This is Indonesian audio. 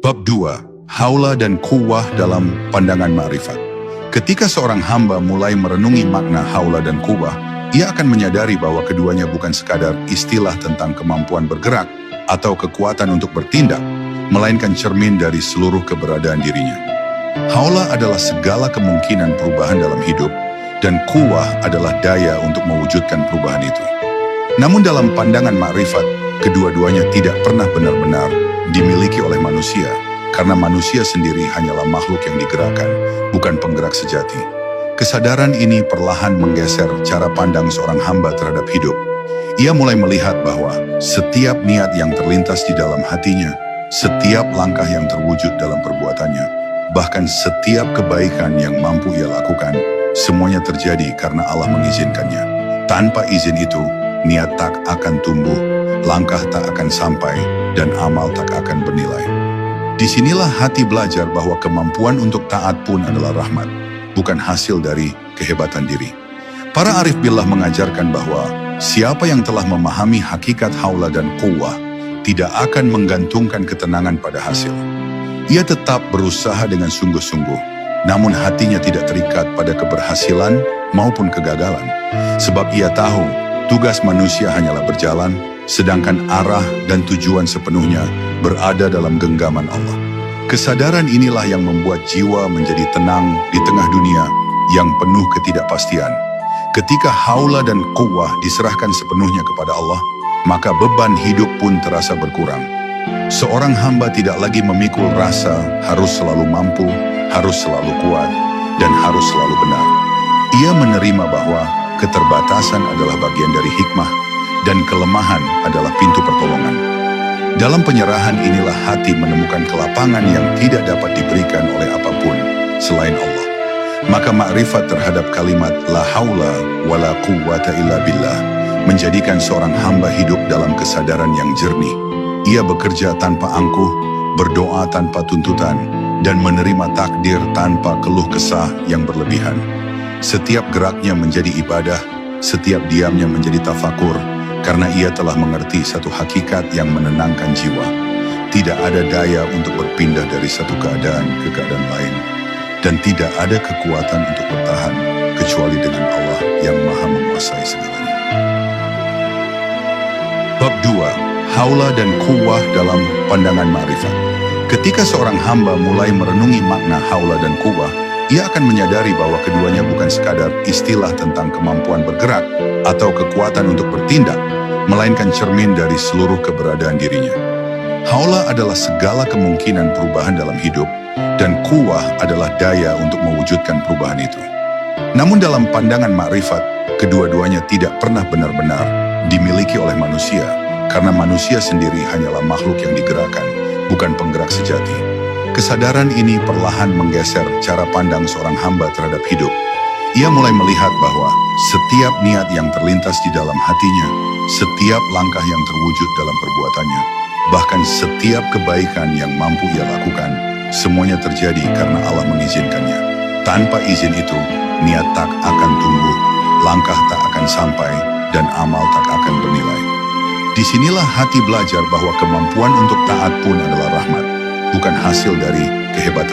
Bab 2. Haula dan quwwah dalam pandangan ma'rifat. Ketika seorang hamba mulai merenungi makna haula dan quwwah, ia akan menyadari bahwa keduanya bukan sekadar istilah tentang kemampuan bergerak atau kekuatan untuk bertindak, melainkan cermin dari seluruh keberadaan dirinya. Haula adalah segala kemungkinan perubahan dalam hidup, dan quwwah adalah daya untuk mewujudkan perubahan itu. Namun dalam pandangan ma'rifat, kedua-duanya tidak pernah benar-benar dimiliki oleh manusia, karena manusia sendiri hanyalah makhluk yang digerakkan, bukan penggerak sejati. Kesadaran ini perlahan menggeser cara pandang seorang hamba terhadap hidup. Ia mulai melihat bahwa setiap niat yang terlintas di dalam hatinya, setiap langkah yang terwujud dalam perbuatannya, bahkan setiap kebaikan yang mampu ia lakukan, semuanya terjadi karena Allah mengizinkannya. Tanpa izin itu, niat tak akan tumbuh, langkah tak akan sampai, dan amal tak akan bernilai. Disinilah hati belajar bahwa kemampuan untuk taat pun adalah rahmat, bukan hasil dari kehebatan diri. Para arif billah mengajarkan bahwa siapa yang telah memahami hakikat haula dan quwwah tidak akan menggantungkan ketenangan pada hasil. Ia tetap berusaha dengan sungguh-sungguh, namun hatinya tidak terikat pada keberhasilan maupun kegagalan. Sebab ia tahu tugas manusia hanyalah berjalan, sedangkan arah dan tujuan sepenuhnya berada dalam genggaman Allah. Kesadaran inilah yang membuat jiwa menjadi tenang di tengah dunia yang penuh ketidakpastian. Ketika haula dan quwwah diserahkan sepenuhnya kepada Allah, maka beban hidup pun terasa berkurang. Seorang hamba tidak lagi memikul rasa harus selalu mampu, harus selalu kuat, dan harus selalu benar. Ia menerima bahwa keterbatasan adalah bagian dari hikmah, dan kelemahan adalah pintu pertolongan. Dalam penyerahan inilah hati menemukan kelapangan yang tidak dapat diberikan oleh apapun selain Allah. Maka makrifat terhadap kalimat la haula wa la quwwata illa billah menjadikan seorang hamba hidup dalam kesadaran yang jernih. Ia bekerja tanpa angkuh, berdoa tanpa tuntutan, dan menerima takdir tanpa keluh kesah yang berlebihan. Setiap geraknya menjadi ibadah, setiap diamnya menjadi tafakur, karena ia telah mengerti satu hakikat yang menenangkan jiwa. Tidak ada daya untuk berpindah dari satu keadaan ke keadaan lain, dan tidak ada kekuatan untuk bertahan kecuali dengan Allah yang maha menguasai segalanya. Bab 2. Haula dan quwwah dalam pandangan ma'rifat. Ketika seorang hamba mulai merenungi makna haula dan quwwah, ia akan menyadari bahwa keduanya bukan sekadar istilah tentang kemampuan bergerak atau kekuatan untuk bertindak, melainkan cermin dari seluruh keberadaan dirinya. Haula adalah segala kemungkinan perubahan dalam hidup, dan quwwah adalah daya untuk mewujudkan perubahan itu. Namun dalam pandangan ma'rifat, kedua-duanya tidak pernah benar-benar dimiliki oleh manusia, karena manusia sendiri hanyalah makhluk yang digerakkan, bukan penggerak sejati. Kesadaran ini perlahan menggeser cara pandang seorang hamba terhadap hidup. Ia mulai melihat bahwa setiap niat yang terlintas di dalam hatinya, setiap langkah yang terwujud dalam perbuatannya, bahkan setiap kebaikan yang mampu ia lakukan, semuanya terjadi karena Allah mengizinkannya. Tanpa izin itu, niat tak akan tumbuh, langkah tak akan sampai, dan amal tak akan bernilai. Disinilah hati belajar bahwa kemampuan untuk taat pun adalah rahmat, bukan hasil dari kehebatan